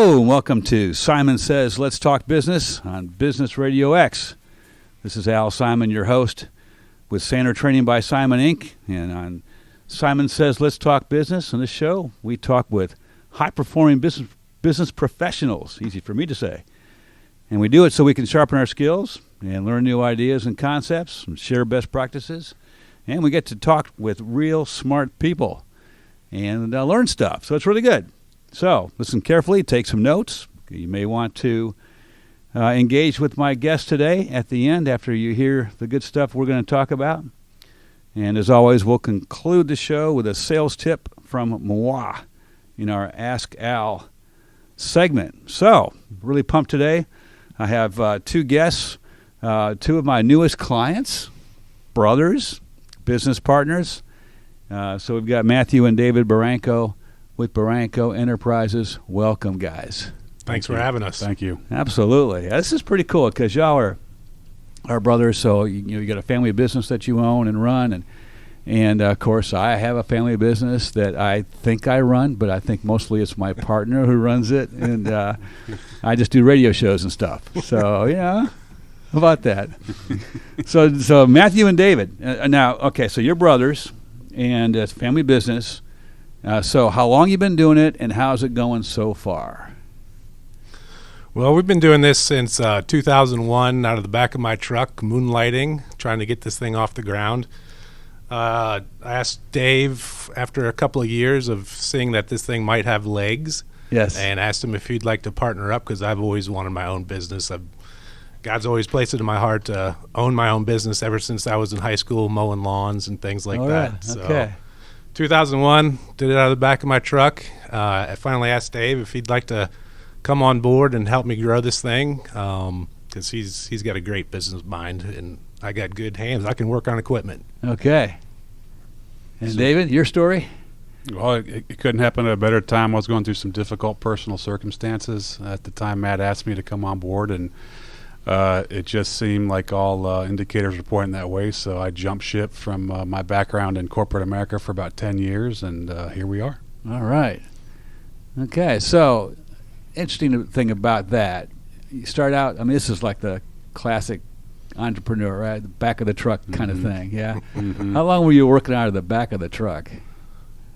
Hello, and welcome to Simon Says Let's Talk Business on Business RadioX. This is Al Simon, your host with Sander Training by Simon Inc. And on Simon Says Let's Talk Business, on this show, we talk with high-performing business professionals, easy for me to say. And we do it so we can sharpen our skills and learn new ideas and concepts and share best practices. And we get to talk with real smart people and learn stuff. So it's really good. So listen carefully, take some notes. You may want to engage with my guest today at the end after you hear the good stuff we're going to talk about. And as always, we'll conclude the show with a sales tip from moi in our Ask Al segment. So really pumped today. I have two guests, two of my newest clients, brothers, business partners. So we've got Matthew and David Barranco with Barranco Enterprises. Welcome, guys. Thanks for having us. Thank you. Absolutely. This is pretty cool because y'all are brothers, so you got a family business that you own and run, and of course I have a family business that I think I run, but I think mostly it's my partner who runs it, and I just do radio shows and stuff. So yeah, how about that? So Matthew and David. Now, okay, so you're brothers, and it's family business. So how long you been doing it, and how's it going so far? Well, we've been doing this since 2001 out of the back of my truck, moonlighting, trying to get this thing off the ground. I asked Dave after a couple of years of seeing that this thing might have legs. Yes. And asked him if he'd like to partner up because I've always wanted my own business. God's always placed it in my heart to own my own business ever since I was in high school, mowing lawns and things like that. Right. So, okay. 2001, did it out of the back of my truck. I finally asked Dave if he'd like to come on board and help me grow this thing because he's got a great business mind and I got good hands. I can work on equipment. Okay. And so, David, your story? Well, it couldn't happen at a better time. I was going through some difficult personal circumstances. At the time, Matt asked me to come on board, and it just seemed like all indicators were pointing that way, so I jumped ship from my background in corporate America for about 10 years, and here we are. All right. Okay, so interesting thing about that, you start out, I mean, this is like the classic entrepreneur, right? The back of the truck kind of thing, yeah? Mm-hmm. How long were you working out of the back of the truck?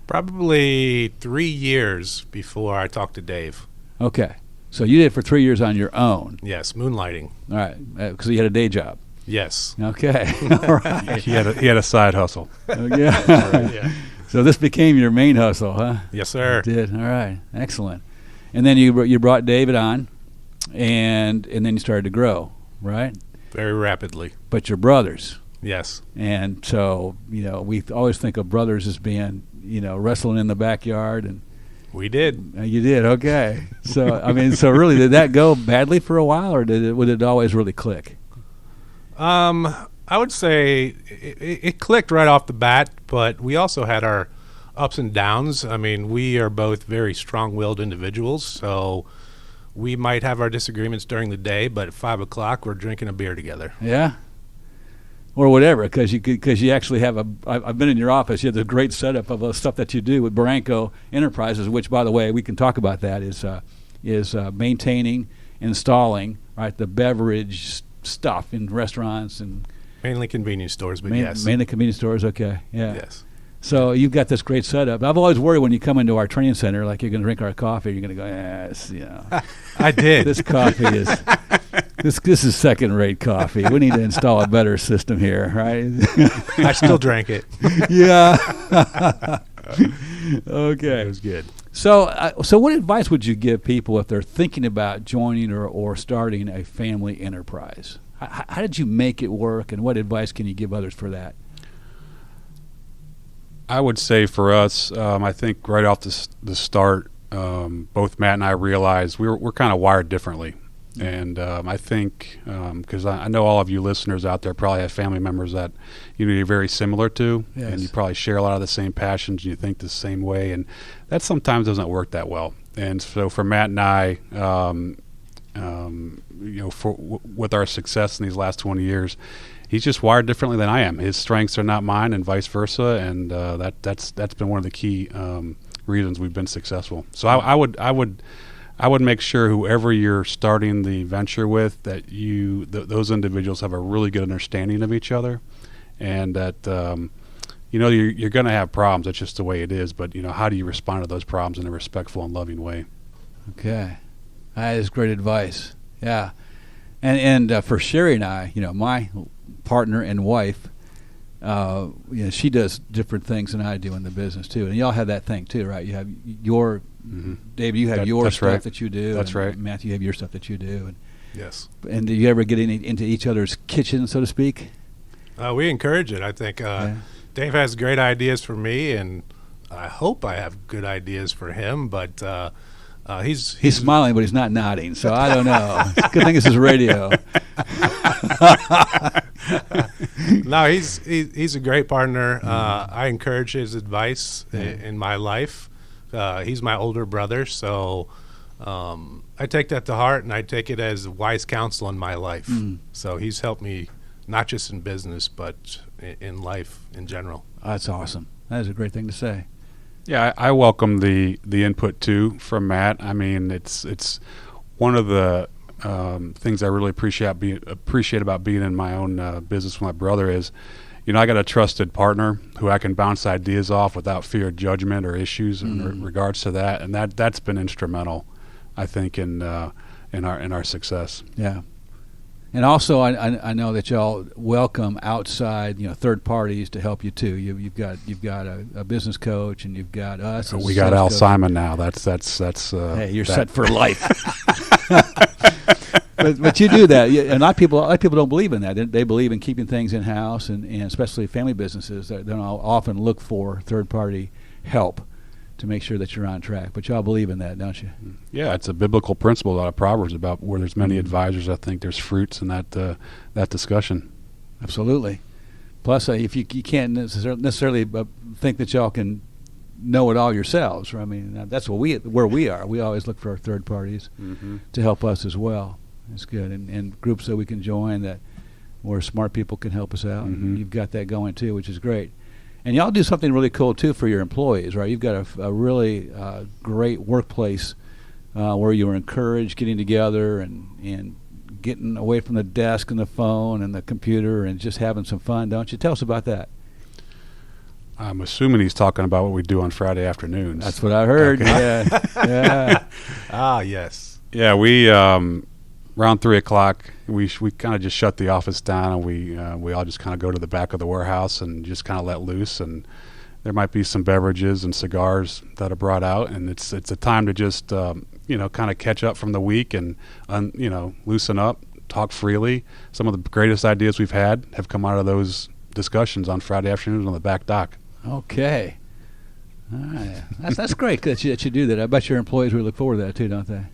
Probably 3 years before I talked to Dave. Okay. So you did it for 3 years on your own. Yes, moonlighting. All right, because you had a day job. Yes. Okay, all right. He had a side hustle. Yeah. Right, yeah. So this became your main hustle, huh? Yes, sir. It did. All right, excellent. And then you brought David on, and then you started to grow, right? Very rapidly. But you're brothers. Yes. And so, we always think of brothers as being, wrestling in the backyard, and we did. You did, okay. So, I mean, so really, did that go badly for a while, or would it always really click? I would say it clicked right off the bat, but we also had our ups and downs. I mean, we are both very strong-willed individuals, so we might have our disagreements during the day, but at 5 o'clock, we're drinking a beer together. Yeah? Or whatever, because you actually have I've been in your office. You have the great setup of stuff that you do with Barranco Enterprises, which, by the way, we can talk about that. Is maintaining, installing, right, the beverage stuff in restaurants and mainly convenience stores, but yes, mainly convenience stores. Okay, yeah. Yes. So you've got this great setup. I've always worried when you come into our training center, like you're going to drink our coffee, you're going to go, yes, I did. This coffee is. This is second-rate coffee. We need to install a better system here, right? I still drank it. Yeah. Okay. It was good. So what advice would you give people if they're thinking about joining or starting a family enterprise? How did you make it work, and what advice can you give others for that? I would say for us, I think right off the start, both Matt and I realized we're kind of wired differently. And I think, because I know all of you listeners out there probably have family members that you're very similar to, yes, and you probably share a lot of the same passions, and you think the same way, and that sometimes doesn't work that well. And so for Matt and I, with our success in these last 20 years, he's just wired differently than I am. His strengths are not mine, and vice versa, and that's been one of the key reasons we've been successful. So I would I would make sure whoever you're starting the venture with, that those individuals have a really good understanding of each other, and that you're going to have problems. That's just the way it is. But how do you respond to those problems in a respectful and loving way? Okay, that is great advice. Yeah, and for Sherry and I, my partner and wife, she does different things than I do in the business too, and y'all have that thing too, right? You have your David, you have your stuff right. that you do. That's right. Matthew, you have your stuff that you do. And Yes. And do you ever get into each other's kitchen, so to speak? We encourage it. I think Dave has great ideas for me, and I hope I have good ideas for him. But he's smiling, but he's not nodding. So I don't know. Good thing this is radio. No, he's a great partner. I encourage his advice in my life. He's my older brother, so I take that to heart, and I take it as wise counsel in my life. So he's helped me not just in business, but in life in general. That's awesome. That is a great thing to say. Yeah, I welcome the input too from Matt. I mean, it's one of the things I really appreciate about being in my own business with my brother is, I got a trusted partner who I can bounce ideas off without fear of judgment or issues in regards to that, and that's been instrumental, I think, in our success. Yeah, and also I know that y'all welcome outside third parties to help you too. You've got a business coach, and you've got us. We got Al Simon now. That's hey, you're set for life. But you do that, and a lot of people don't believe in that. They believe in keeping things in house, and especially family businesses. They don't often look for third party help to make sure that you're on track. But y'all believe in that, don't you? Yeah, it's a biblical principle out of Proverbs about where there's many advisors. I think there's fruits in that discussion. Absolutely. Plus, if you can't necessarily think that y'all can know it all yourselves. I mean, that's where we are. We always look for our third parties to help us as well. It's good, and groups that we can join where smart people can help us out. And you've got that going too, which is great. And y'all do something really cool too for your employees, right? You've got a really great workplace where you are encouraged getting together and getting away from the desk and the phone and the computer and just having some fun, don't you? Tell us about that. I'm assuming he's talking about what we do on Friday afternoons. That's what I heard. Okay. Yeah. Ah, yes. Yeah, we around 3:00, we kind of just shut the office down, and we all just kind of go to the back of the warehouse and just kind of let loose. And there might be some beverages and cigars that are brought out, and it's a time to just kind of catch up from the week and loosen up, talk freely. Some of the greatest ideas we've had have come out of those discussions on Friday afternoons on the back dock. Okay. All right. That's great that you do that. I bet your employees really look forward to that too, don't they?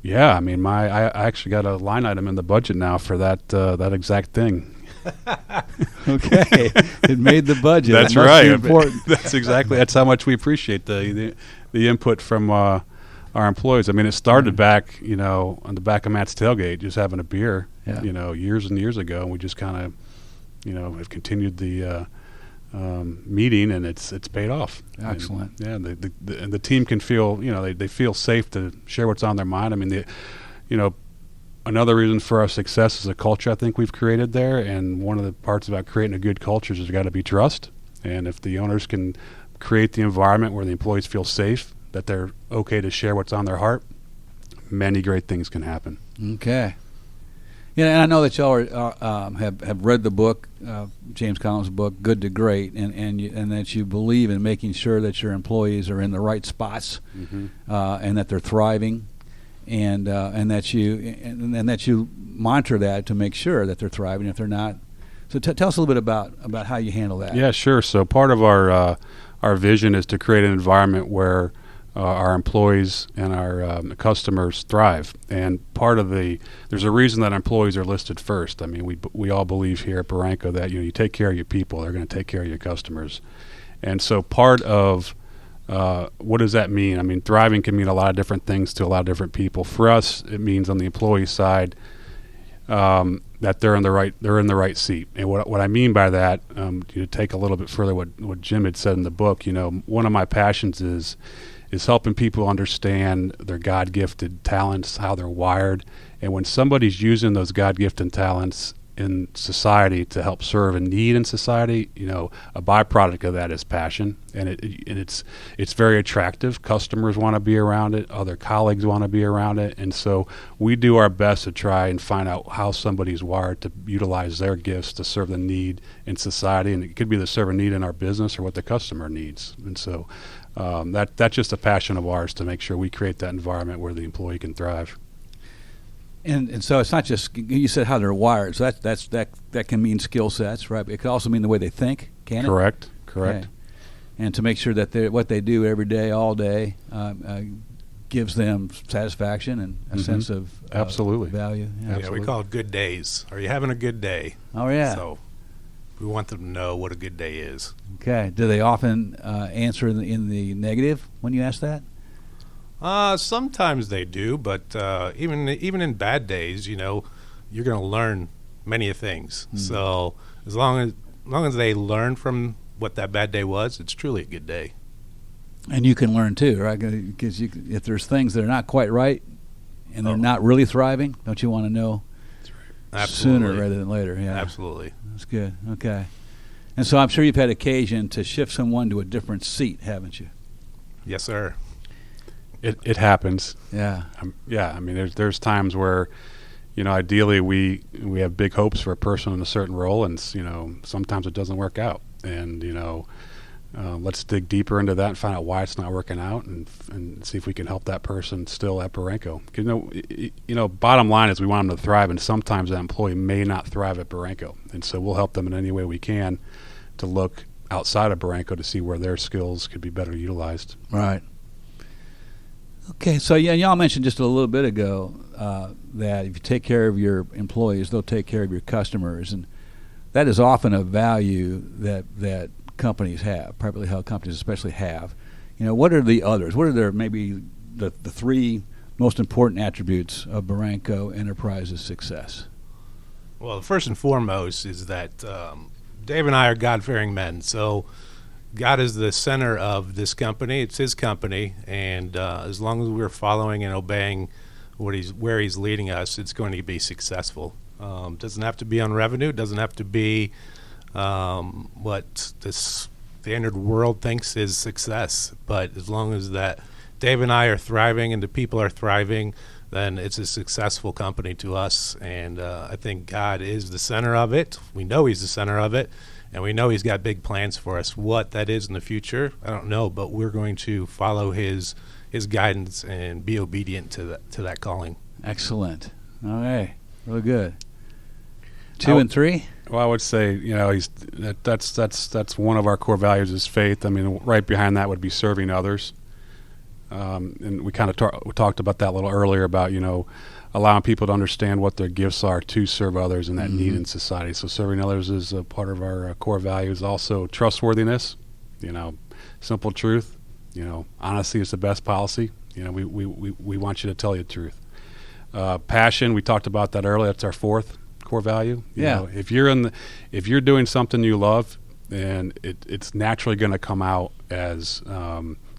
Yeah, I mean, I actually got a line item in the budget now for that exact thing. Okay, it made the budget. That's it must right. be important. That's how much we appreciate the input from our employees. I mean, it started back, on the back of Matt's tailgate, just having a beer, years and years ago, and we just kind of, have continued the meeting, and it's paid off. Excellent. And, the team can feel, they feel safe to share what's on their mind. I mean, another reason for our success is a culture I think we've created there, and one of the parts about creating a good culture is there's got to be trust. And if the owners can create the environment where the employees feel safe, that they're okay to share what's on their heart, many great things can happen. Okay. Yeah, and I know that y'all have read the book, James Collins' book, Good to Great, and that you believe in making sure that your employees are in the right spots, and that they're thriving, and that you monitor that to make sure that they're thriving. If they're not, so tell us a little bit about how you handle that. Yeah, sure. So part of our vision is to create an environment where our employees and our customers thrive. And there's a reason that employees are listed first. I mean, we all believe here at Barranco that you take care of your people, they're going to take care of your customers. And so part of what does that mean? I mean, thriving can mean a lot of different things to a lot of different people. For us, it means on the employee side that they're in the right seat. And what I mean by that, to take a little bit further what Jim had said in the book, one of my passions is is helping people understand their God-gifted talents, how they're wired. And when somebody's using those God-gifted talents in society to help serve a need in society, a byproduct of that is passion, and it's very attractive. Customers want to be around it, other colleagues want to be around it, and so we do our best to try and find out how somebody's wired to utilize their gifts to serve the need in society, and it could be to serve a need in our business or what the customer needs. And so that's just a passion of ours, to make sure we create that environment where the employee can thrive. And so it's not just, you said how they're wired, so that can mean skill sets, right? But it could also mean the way they think, can it? Correct. Okay. And to make sure that what they do every day, all day, gives them satisfaction and a sense of absolutely value. Yeah, we call it good days. Are you having a good day? Oh, yeah. So we want them to know what a good day is. Okay. Do they often answer in the negative when you ask that? Sometimes they do, but even in bad days, you're going to learn many things. So as long as they learn from what that bad day was, it's truly a good day. And you can learn too, right? Because if there's things that are not quite right and they're not really thriving, don't you want to know sooner rather than later? Yeah, absolutely. That's good. Okay. And so I'm sure you've had occasion to shift someone to a different seat, haven't you? Yes, sir. It happens. Yeah. I mean, there's times where, ideally we have big hopes for a person in a certain role, and sometimes it doesn't work out. And let's dig deeper into that and find out why it's not working out, and see if we can help that person still at Barranco. Bottom line is we want them to thrive, and sometimes that employee may not thrive at Barranco, and so we'll help them in any way we can to look outside of Barranco to see where their skills could be better utilized. Right. Okay, so y'all mentioned just a little bit ago that if you take care of your employees, they'll take care of your customers, and that is often a value that companies have, privately held companies especially have. What are the others? What are maybe the three most important attributes of Barranco Enterprises' success? Well, first and foremost is that Dave and I are God-fearing men, so God is the center of this company. It's his company, and as long as we're following and obeying where he's leading us, it's going to be successful. Doesn't have to be on revenue. Doesn't have to be what the standard world thinks is success. But as long as that Dave and I are thriving and the people are thriving, then it's a successful company to us. And I think God is the center of it. We know he's the center of it. And we know he's got big plans for us. What that is in the future, I don't know, but we're going to follow his guidance and be obedient to that calling. Excellent. All right. Really good. 2 and 3? Well, I would say, that's one of our core values is faith. I mean, right behind that would be serving others. And we kind of talked about that a little earlier about, allowing people to understand what their gifts are to serve others and that need in society. So serving others is a part of our core values. Also trustworthiness, simple truth, honesty is the best policy. We want you to tell you the truth. Passion, we talked about that earlier. That's our fourth core value. If you're doing something you love, and it's naturally going to come out as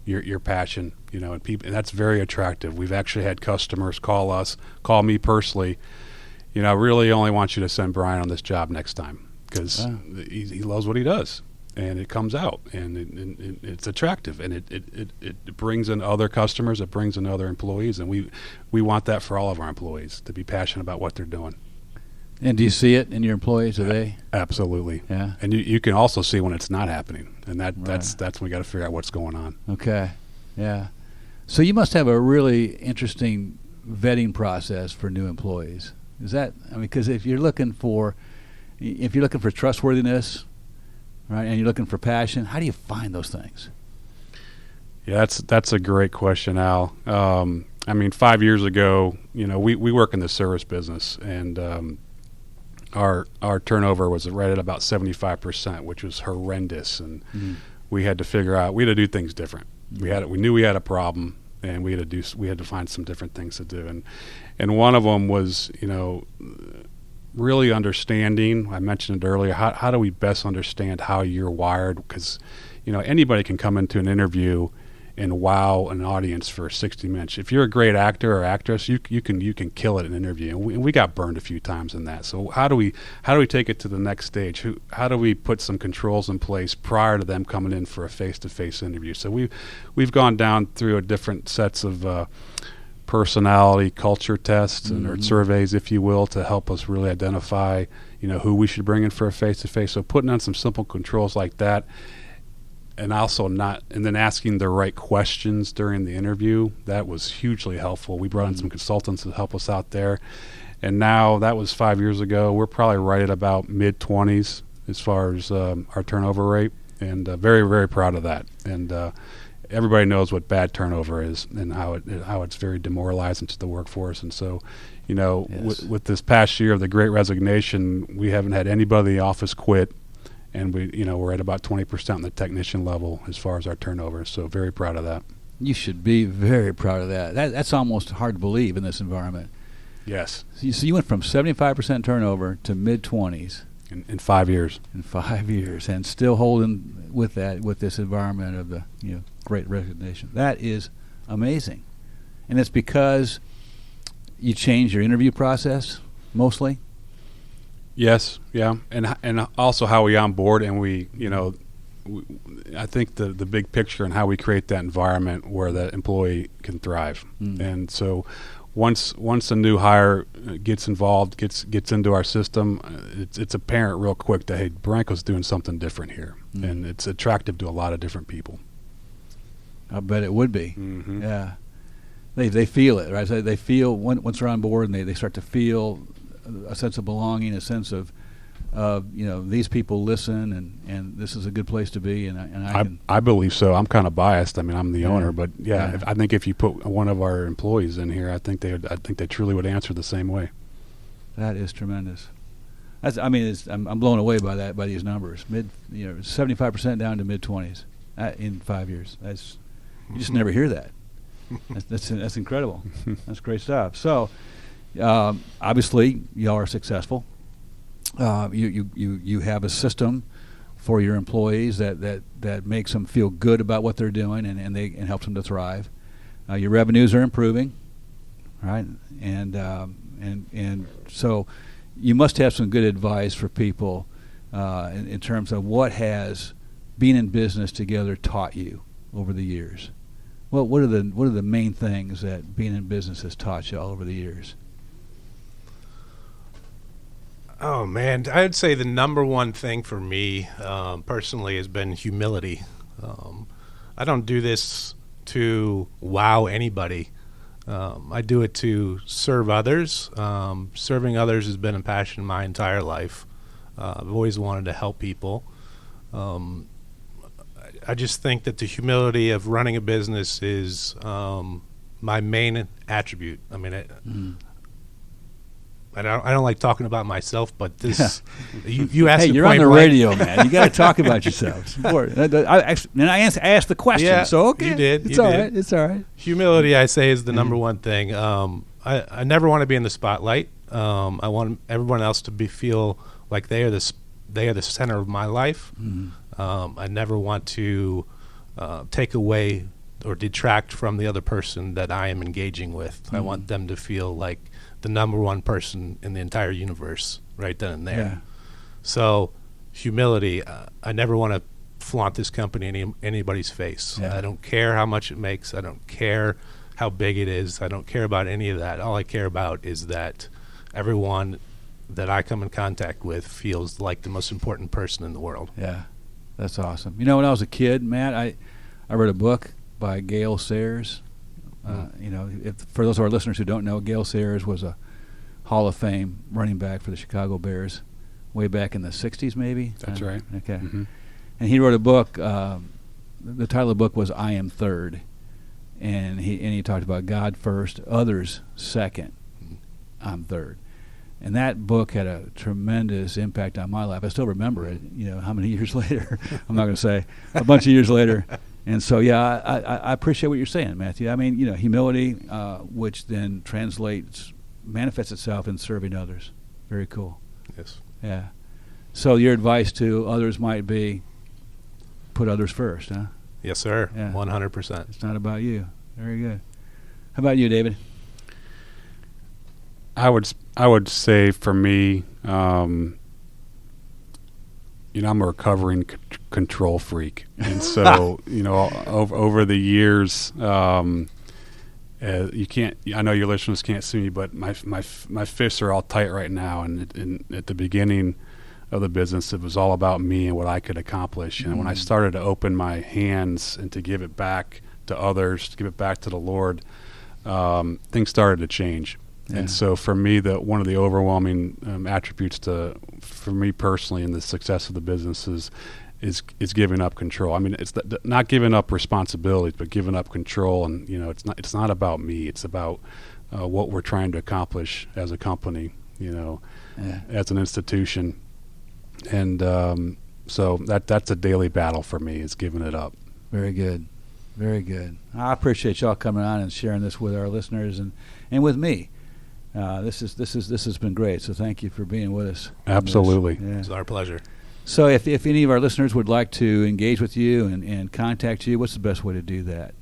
your passion, and people, and that's very attractive. We've actually had customers call me personally, I really only want you to send Brian on this job next time, because he loves what he does, and it comes out, and it's attractive, and it brings in other customers, it brings in other employees, and we want that for all of our employees, to be passionate about what they're doing. And do you see it in your employees? Are they? Absolutely. Yeah. And you can also see when it's not happening, and that's when we got to figure out what's going on. Okay. Yeah. So you must have a really interesting vetting process for new employees. Is that? Because if you're looking for trustworthiness, right, and you're looking for passion, how do you find those things? Yeah, that's a great question, Al. 5 years ago, we work in the service business, and our turnover was right at about 75%, which was horrendous, and we had to figure out, we had to do things different. We knew we had a problem, and we had to find some different things to do, and one of them was really understanding. I mentioned it earlier. How do we best understand how you're wired? Because anybody can come into an interview and wow an audience for 60 minutes. If you're a great actor or actress, you can kill it in an interview. And we got burned a few times in that. So how do we take it to the next stage? How do we put some controls in place prior to them coming in for a face-to-face interview? So we've gone down through a different sets of personality culture tests or surveys, if you will, to help us really identify who we should bring in for a face-to-face. So putting on some simple controls like that. And then asking the right questions during the interview, that was hugely helpful. We brought in some consultants to help us out there. And now, that was 5 years ago, we're probably right at about mid-20s as far as our turnover rate, and very, very proud of that. And everybody knows what bad turnover is and how it's very demoralizing to the workforce. And so, Yes. with this past year of the Great Resignation, we haven't had anybody in the office quit. And we're at about 20% on the technician level as far as our turnover. So very proud of that. You should be very proud of that. That's almost hard to believe in this environment. Yes. So you went from 75% turnover to mid-20s. In 5 years. In 5 years, and still holding with this environment of the Great Resignation. That is amazing. And it's because you changed your interview process, mostly? Yes, yeah, and also how we onboard, and I think the big picture and how we create that environment where that employee can thrive. And so once a new hire gets involved, gets into our system, it's apparent real quick that, hey, Barranco's doing something different here, and it's attractive to a lot of different people. I bet it would be. Yeah, they feel it, right? So they feel once they're on board, and they start to feel a sense of belonging, a sense of these people listen, and this is a good place to be, and I believe so. I'm kind of biased. I mean, I'm the owner, but I think if you put one of our employees in here, I think they truly would answer the same way. That is tremendous. I'm blown away by that, by these numbers. 75% down to mid-20s in 5 years. You just never hear that. That's incredible. That's great stuff. So. Obviously, y'all are successful. You have a system for your employees that makes them feel good about what they're doing and helps them to thrive. Your revenues are improving, right? And so you must have some good advice for people in terms of what has being in business together taught you over the years. Well, what are the main things that being in business has taught you all over the years? Oh, man. I'd say the number one thing for me personally has been humility. I don't do this to wow anybody. I do it to serve others. Serving others has been a passion my entire life. I've always wanted to help people. I just think that the humility of running a business is my main attribute. I mean, I don't like talking about myself, but this you asked. Hey, you're on the radio, man. You got to talk about yourself. It's important. I asked the question, yeah, so okay, you did. It's all right. It's all right. Humility, I say, is the number one thing. I never want to be in the spotlight. I want everyone else to feel like they are the center of my life. I never want to take away or detract from the other person that I am engaging with. I want them to feel like the number one person in the entire universe right then and there. Yeah. So humility, I never want to flaunt this company in anybody's face. Yeah. I don't care how much it makes. I don't care how big it is. I don't care about any of that. All I care about is that everyone that I come in contact with feels like the most important person in the world. Yeah, that's awesome. When I was a kid, Matt, I read a book by Gale Sayers. For those of our listeners who don't know, Gale Sayers was a Hall of Fame running back for the Chicago Bears way back in the 60s, maybe? That's right. Okay. Mm-hmm. And he wrote a book. The title of the book was I Am Third. And he talked about God first, others second, I'm third. And that book had a tremendous impact on my life. I still remember it, how many years later. I'm not going to say, a bunch of years later. And so, I appreciate what you're saying, Matthew. I mean, humility, which then manifests itself in serving others. Very cool. Yes. Yeah. So your advice to others might be put others first, huh? Yes, sir. Yeah. 100%. It's not about you. Very good. How about you, David? I would say for me, I'm a recovering control freak, and so over the years, you can't. I know your listeners can't see me, but my fists are all tight right now. And at the beginning of the business, it was all about me and what I could accomplish. And when I started to open my hands and to give it back to others, to give it back to the Lord, things started to change. Yeah. And so for me, one of the overwhelming attributes for me personally in the success of the business is giving up control. I mean, it's not giving up responsibilities, but giving up control. And it's not about me. It's about what we're trying to accomplish as a company, as an institution. And so that's a daily battle for me, is giving it up. Very good. Very good. I appreciate y'all coming on and sharing this with our listeners and with me. This has been great. So thank you for being with us. Absolutely. Yeah. It's our pleasure. So if any of our listeners would like to engage with you and contact you, what's the best way to do that?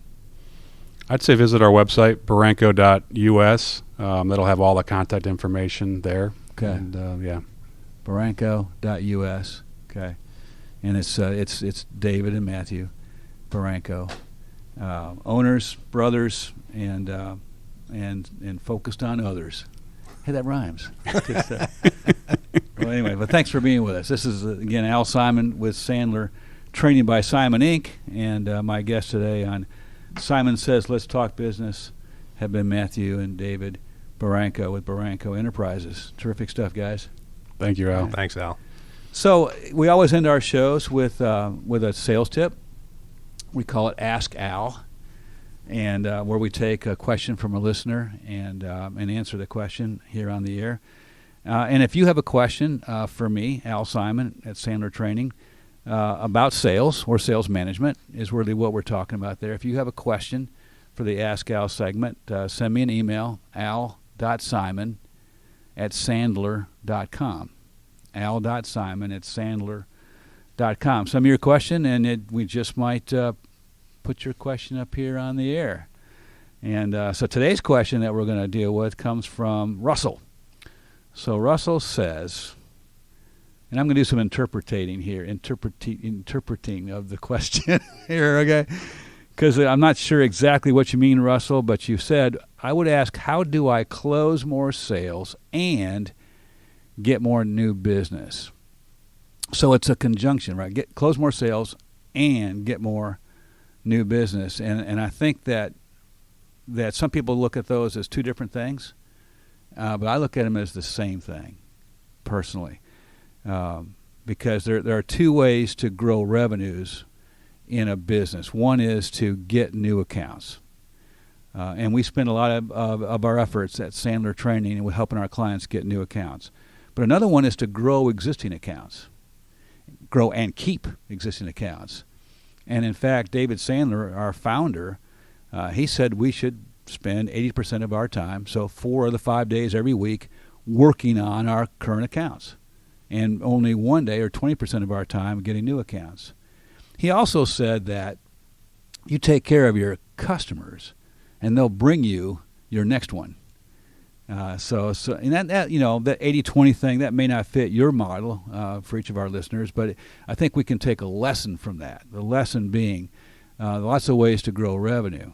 I'd say visit our website, barranco.us. That'll have all the contact information there. Okay. And Barranco.us. Okay. And it's David and Matthew Barranco, owners, brothers, and focused on others. Hey, that rhymes. Well, anyway, but thanks for being with us. This is, again, Al Simon with Sandler Training by Simon, Inc., and my guests today on Simon Says Let's Talk Business have been Matthew and David Barranco with Barranco Enterprises. Terrific stuff, guys. Thank you, Al. Thanks, Al. So we always end our shows with a sales tip. We call it Ask Al, and where we take a question from a listener and answer the question here on the air. And if you have a question for me, Al Simon at Sandler Training, about sales or sales management is really what we're talking about there. If you have a question for the Ask Al segment, send me an email, al.simon@sandler.com. al.simon@sandler.com. Send me your question, and we just might put your question up here on the air. And so today's question that we're going to deal with comes from Russell. So Russell says, and I'm going to do some interpreting here, interpreting of the question here, okay? Because I'm not sure exactly what you mean, Russell, but you said, I would ask, how do I close more sales and get more new business? So it's a conjunction, right? Close more sales and get more new business. And I think that some people look at those as two different things. But I look at them as the same thing, personally, because there are two ways to grow revenues in a business. One is to get new accounts, and we spend a lot of our efforts at Sandler Training and helping our clients get new accounts. But another one is to grow existing accounts, grow and keep existing accounts. And in fact, David Sandler, our founder, he said we should spend 80% of our time, so 4 of the 5 days every week, working on our current accounts, and only 1 day or 20% of our time getting new accounts. He also said that you take care of your customers, and they'll bring you your next one. So and that that 80-20 thing, that may not fit your model for each of our listeners, but I think we can take a lesson from that. The lesson being lots of ways to grow revenue.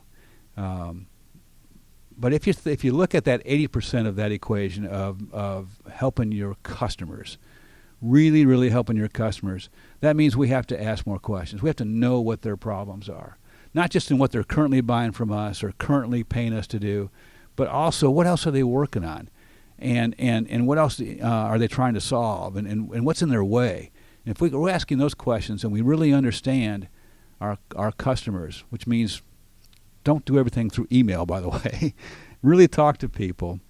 But if you look at that 80% of that equation of helping your customers, really, really helping your customers, that means we have to ask more questions. We have to know what their problems are, not just in what they're currently buying from us or currently paying us to do, but also what else are they working on, and what else are they trying to solve, and what's in their way. And if we're asking those questions and we really understand our customers, which means don't do everything through email, by the way. Really talk to people.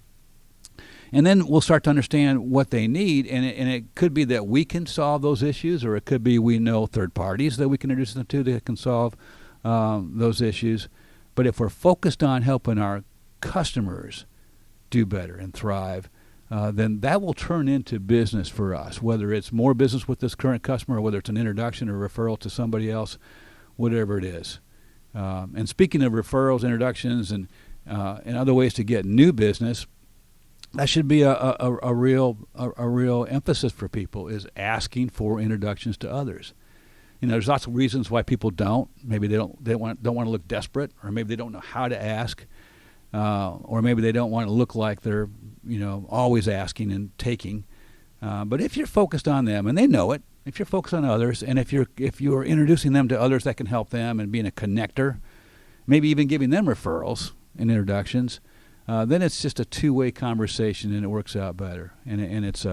And then we'll start to understand what they need, and it could be that we can solve those issues, or it could be we know third parties that we can introduce them to that can solve those issues. But if we're focused on helping our customers do better and thrive, then that will turn into business for us, whether it's more business with this current customer or whether it's an introduction or referral to somebody else. whatever it is. And speaking of referrals, introductions, and other ways to get new business, that should be a real emphasis for people, is asking for introductions to others. There's lots of reasons why people don't. Maybe they don't want to look desperate, or maybe they don't know how to ask, or maybe they don't want to look like they're always asking and taking. But if you're focused on them, and they know it, if you're focused on others, and if you're introducing them to others that can help them and being a connector, maybe even giving them referrals and introductions, then it's just a two-way conversation, and it works out better. And it's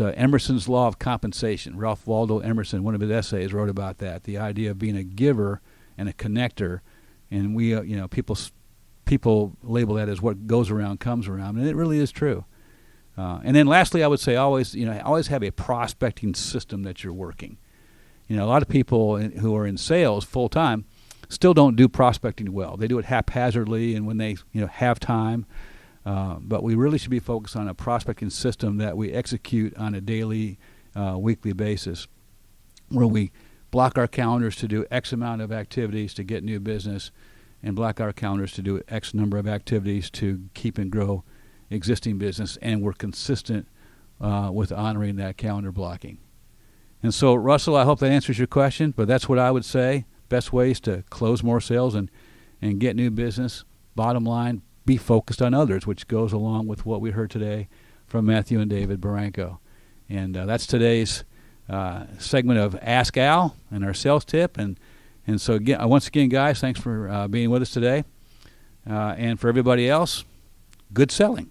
Emerson's law of compensation. Ralph Waldo Emerson, one of his essays, wrote about that. The idea of being a giver and a connector, and we, people label that as what goes around comes around, and it really is true. And then lastly, I would say always have a prospecting system that you're working. A lot of people who are in sales full time still don't do prospecting well. They do it haphazardly and when they have time. But we really should be focused on a prospecting system that we execute on a daily, weekly basis, where we block our calendars to do X amount of activities to get new business, and block our calendars to do X number of activities to keep and grow existing business, and we're consistent with honoring that calendar blocking. And so, Russell, I hope that answers your question, but that's what I would say. Best ways to close more sales and get new business. Bottom line, be focused on others, which goes along with what we heard today from Matthew and David Barranco. And that's today's segment of Ask Al and our sales tip. And so, once again, guys, thanks for being with us today. And for everybody else, good selling.